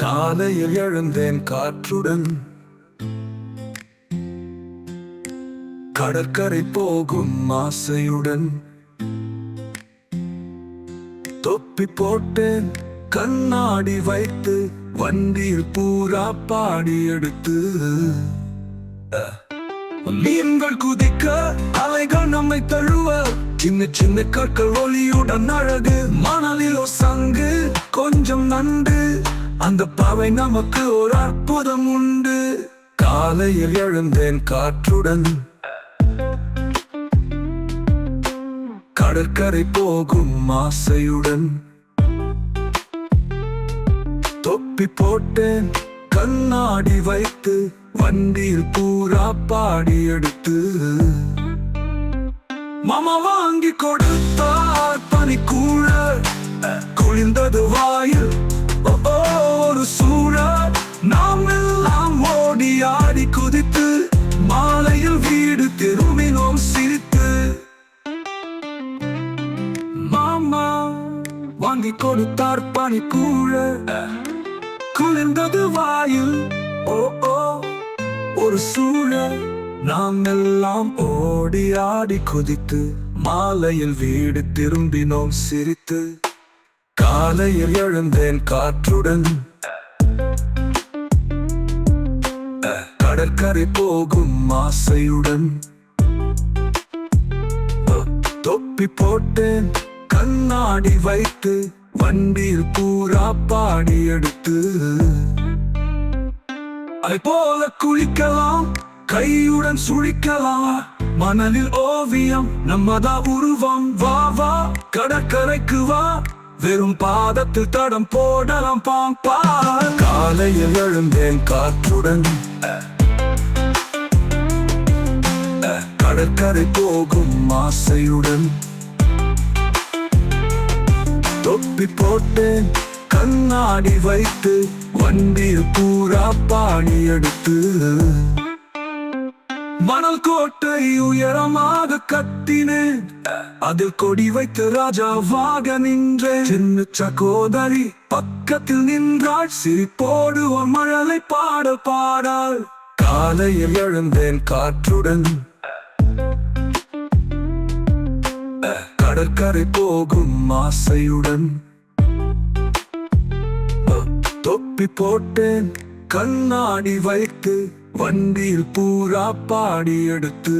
காலையில் எழுந்தேன் காற்றுடன், கடற்கரை போகும் ஆசையுடன். தொப்பி போட்டேன் கண்ணாடி வைத்து, வண்டியில் பூரா பாடி எடுத்து. மீன்கள் குதிக்க, அலைகள் நம்மை தழுவ, சின்ன சின்ன கற்கள் ஒளியுடன் அழகு. மணலிலோ சங்கு, கொஞ்சம் நண்டு, அந்த பாவை நமக்கு ஒரு அற்புதம் உண்டு. காலையில் எழுந்தேன் காற்றுடன், கடற்கரை போகும் ஆசையுடன். தொப்பி போட்டேன் கண்ணாடி வைத்து, வண்டியில் பூரா பாடி எடுத்து. மாமா வாங்கி கொடுத்தார் பனிக்கூழ, குளிர்ந்தது வாயில் ஒரு சூழல். நாம் எல்லாம் ஓடி ஆடி குதித்து, மாலையில் வீடு திரும்பினோம் சிரித்து. மாமா வாங்கி கொடுத்தார் பனிக்கூழ, குளிர்ந்தது வாயில் ஒரு சூழல். நாம் எல்லாம் ஓடி ஆடி குதித்து, மாலையில் வீடு திரும்பினோம் சிரித்து. காலையில் எழுந்தேன் காற்றுடன், கடற்கரை போகும் ஆசையுடன். தொப்பி போட்டேன் கண்ணாடி வைத்து, வண்டியில் பூரா பாடி எடுத்து. அதை போல குளிக்கலாம், கையுடன் சுழிக்கலாம், மணலில் ஓவியம் நம்மதா உருவம். வா வா கடற்கரைக்கு வா, வெறும் பாதத்தில் தடம் போடலாம் பாம்பா. காலையில் எழுந்தேன் காற்றுடன், கடற்கரை போகும் ஆசையுடன். தொப்பி போட்டேன் கண்ணாடி வைத்து, வண்டியில் பூரா பாடி எடுத்து. மணல் கோட்டை உயரமாக கட்டினேன், அதில் கொடி வைத்து ராஜாவாக நின்றேன். சின்ன சகோதரி பக்கத்தில் நின்றாள், சிரிப்போடு ஒரு மழலை பாட பாடாள். காலையில் எழுந்தேன் காற்றுடன், கடற்கரை போகும் ஆசையுடன். தொப்பி போட்டேன் கண்ணாடி வைத்து, வண்டியில் பூரா பாடி எடுத்து.